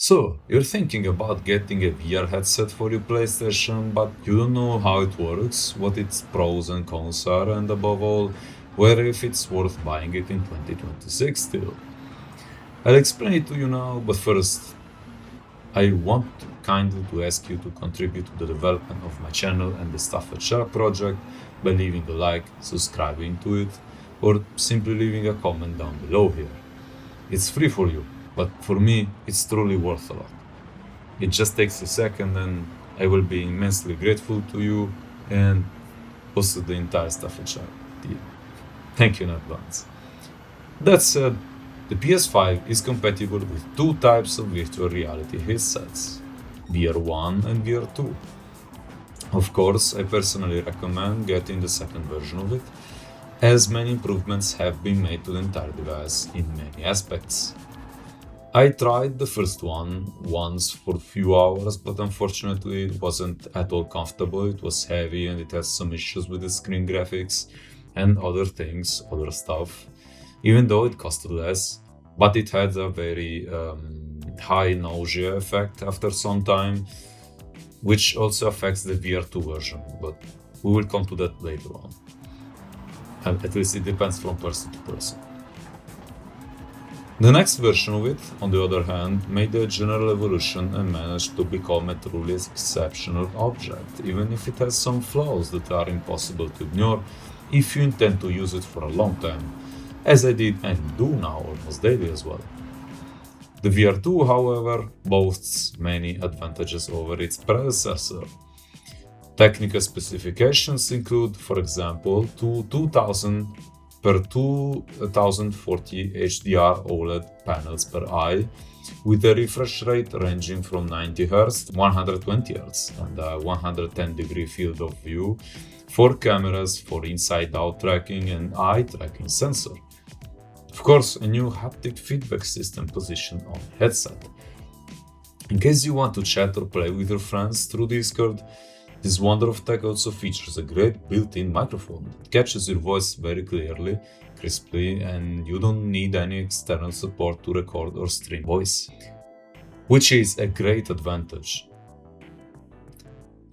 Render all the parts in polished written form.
So, you're thinking about getting a VR headset for your PlayStation, but you don't know how it works, what its pros and cons are, and above all, whether if it's worth buying it in 2026 still. I'll explain it to you now, but first, I want kindly to ask you to contribute to the development of my channel and the Stuff and Share project by leaving a like, subscribing to it, or simply leaving a comment down below here. It's free for you, but for me, it's truly worth a lot. It just takes a second, and I will be immensely grateful to you and also the entire Stuff and Share team. Thank you in advance. That said, the PS5 is compatible with two types of virtual reality headsets, VR1 and VR2. Of course, I personally recommend getting the second version of it, as many improvements have been made to the entire device in many aspects. I tried the first one once for a few hours, but unfortunately it wasn't at all comfortable. It was heavy and it has some issues with the screen graphics and other things, other stuff, even though it costed less. But it had a very high nausea effect after some time, which also affects the VR2 version, but we will come to that later on. At least it depends from person to person. The next version of it, on the other hand, made a general evolution and managed to become a truly exceptional object, even if it has some flaws that are impossible to ignore if you intend to use it for a long time, as I did and do now almost daily as well. The VR2, however, boasts many advantages over its predecessor. Technical specifications include, for example, two 2000 per 2040 HDR OLED panels per eye, with a refresh rate ranging from 90 Hz to 120 Hz and a 110-degree field of view, 4 cameras for inside-out tracking and eye tracking sensor. Of course, a new haptic feedback system positioned on the headset. In case you want to chat or play with your friends through Discord, this wonder of tech also features a great built-in microphone that catches your voice very clearly, crisply, and you don't need any external support to record or stream voice, which is a great advantage.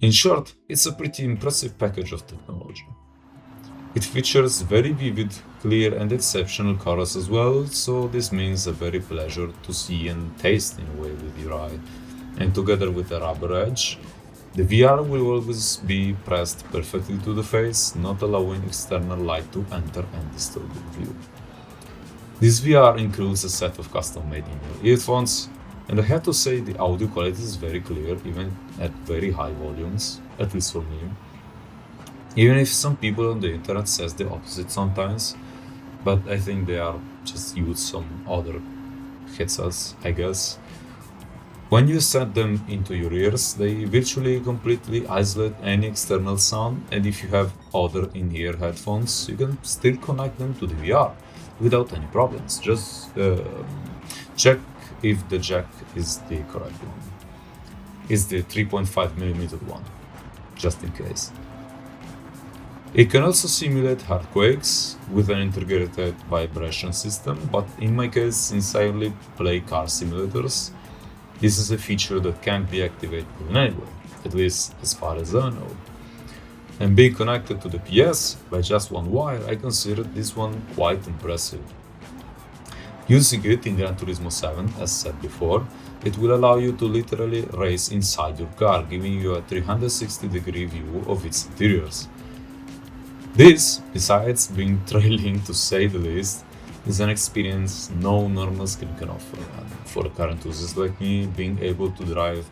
In short, it's a pretty impressive package of technology. It features very vivid, clear and exceptional colors as well, so this means a very pleasure to see and taste in a way with your eye. And together with a rubber edge, the VR will always be pressed perfectly to the face, not allowing external light to enter and disturb your view. This VR includes a set of custom-made in-ear earphones, and I have to say the audio quality is very clear even at very high volumes, at least for me. Even if some people on the internet says the opposite sometimes, but I think they are just use some other headsets, I guess. When you set them into your ears, they virtually completely isolate any external sound, and if you have other in-ear headphones, you can still connect them to the VR without any problems. Just check if the jack is the correct one. It's the 3.5mm one, just in case. It can also simulate earthquakes with an integrated vibration system, but in my case, since I only play car simulators, this is a feature that can't be activated in any way, at least as far as I know. And being connected to the PS by just one wire, I consider this one quite impressive. Using it in Gran Turismo 7, as said before, it will allow you to literally race inside your car, giving you a 360-degree view of its interiors. This, besides being thrilling to say the least, is an experience no normal screen can offer, and for a car enthusiast like me, being able to drive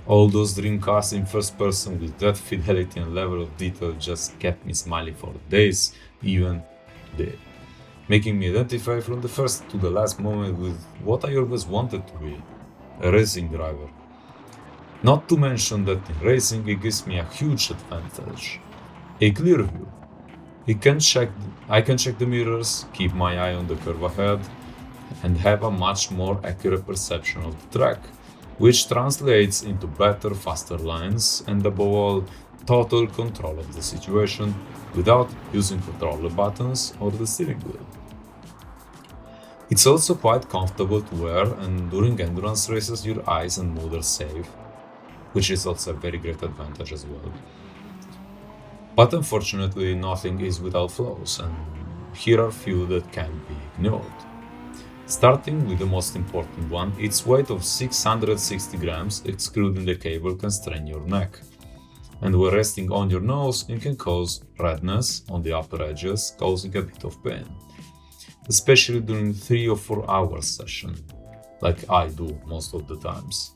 all those dream cars in first person with that fidelity and level of detail just kept me smiling for days, even today, making me identify from the first to the last moment with what I always wanted to be, a racing driver. Not to mention that in racing it gives me a huge advantage, a clear view. I can check the mirrors, keep my eye on the curve ahead, and have a much more accurate perception of the track, which translates into better, faster lines and above all, total control of the situation without using controller buttons or the steering wheel. It's also quite comfortable to wear, and during endurance races your eyes and mood are safe, which is also a very great advantage as well. But unfortunately, nothing is without flaws, and here are a few that can't be ignored. Starting with the most important one, its weight of 660 grams, excluding the cable, can strain your neck. And when resting on your nose, it can cause redness on the upper edges, causing a bit of pain. Especially during 3 or 4 hours session, like I do most of the times.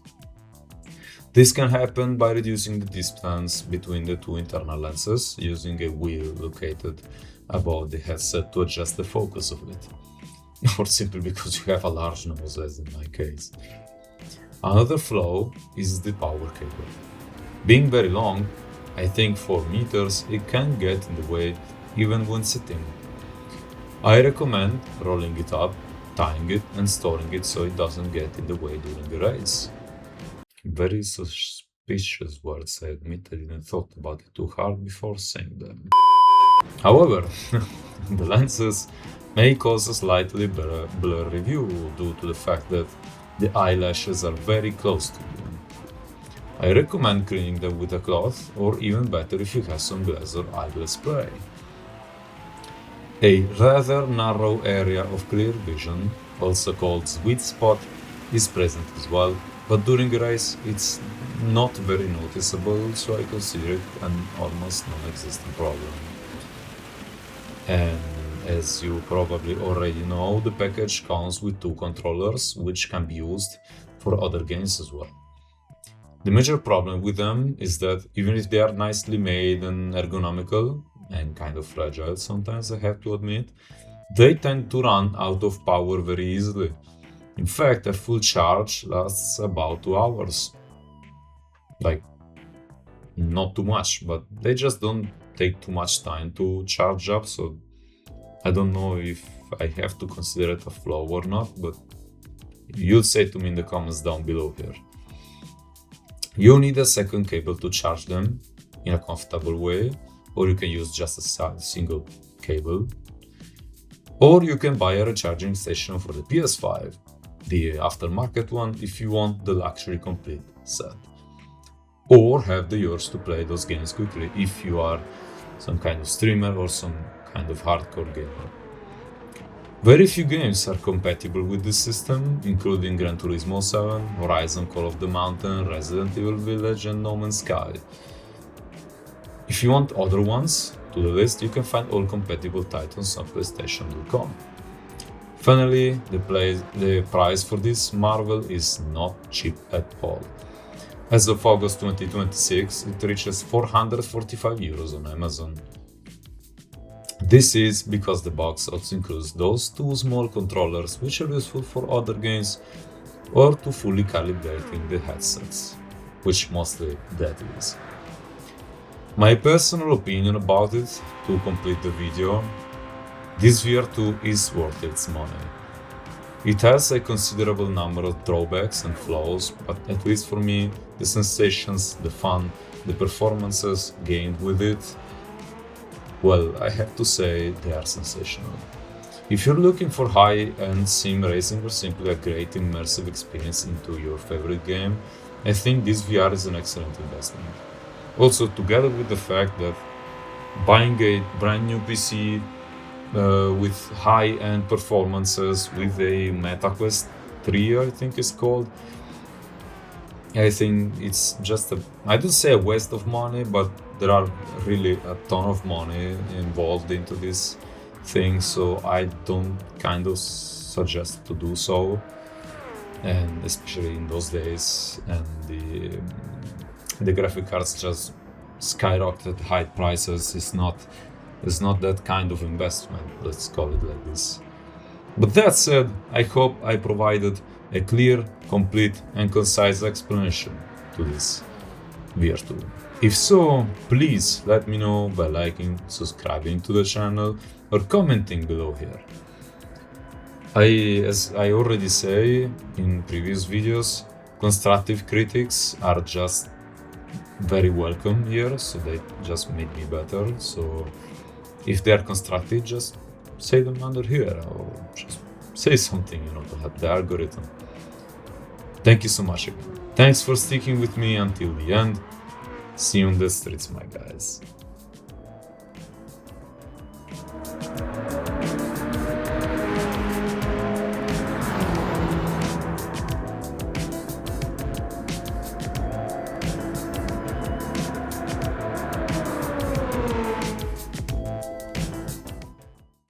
This can happen by reducing the distance between the two internal lenses, using a wheel located above the headset to adjust the focus of it. Or simply because you have a large nose, as in my case. Another flaw is the power cable. Being very long, I think 4 meters, it can get in the way even when sitting. I recommend rolling it up, tying it and storing it so it doesn't get in the way during the race. Very suspicious words, I admit. I didn't thought about it too hard before saying them. However, the lenses may cause a slightly blurry view due to the fact that the eyelashes are very close to you. I recommend cleaning them with a cloth, or even better if you have some glass or eyeglass spray. A rather narrow area of clear vision, also called sweet spot, is present as well, but during a race it's not very noticeable, so I consider it an almost non-existent problem. And as you probably already know, the package comes with 2 controllers, which can be used for other games as well. The major problem with them is that even if they are nicely made and ergonomical, and kind of fragile sometimes, I have to admit, they tend to run out of power very easily. In fact, a full charge lasts about 2 hours. Like, not too much, but they just don't take too much time to charge up, so I don't know if I have to consider it a flaw or not, but you'll say to me in the comments down below here. You need a second cable to charge them in a comfortable way, or you can use just a single cable. Or you can buy a recharging station for the PS5, the aftermarket one, if you want the luxury complete set. Or have the urge to play those games quickly if you are some kind of streamer or some kind of hardcore gamer. Very few games are compatible with this system, including Gran Turismo 7, Horizon Call of the Mountain, Resident Evil Village and No Man's Sky. If you want other ones to the list, you can find all compatible titles on PlayStation.com. Finally, the price for this marvel is not cheap at all. As of August 2026, it reaches €445 on Amazon. This is because the box also includes those 2 small controllers, which are useful for other games or to fully calibrating the headsets, which mostly that is. My personal opinion about it, to complete the video, this VR2 is worth its money. It has a considerable number of drawbacks and flaws, but at least for me, the sensations, the fun, the performances gained with it, well, I have to say they are sensational. If you're looking for high-end sim racing or simply a great immersive experience into your favorite game, I think this VR is an excellent investment. Also, together with the fact that buying a brand new PC with high-end performances with a MetaQuest 3, I think it's called, I think it's just I don't say a waste of money, but there are really a ton of money involved into this thing, so I don't kind of suggest to do so, and especially in those days, and the graphic cards just skyrocketed high prices. It's not that kind of investment, let's call it like this. But that said, I hope I provided a clear, complete and concise explanation to this VR2. If so, please let me know by liking, subscribing to the channel or commenting below here. As I already say in previous videos, constructive critics are just very welcome here, so they just made me better. So if they are constructive, just say them under here, or just say something, to help the algorithm. Thank you so much again. Thanks for sticking with me until the end. See you on the streets, my guys.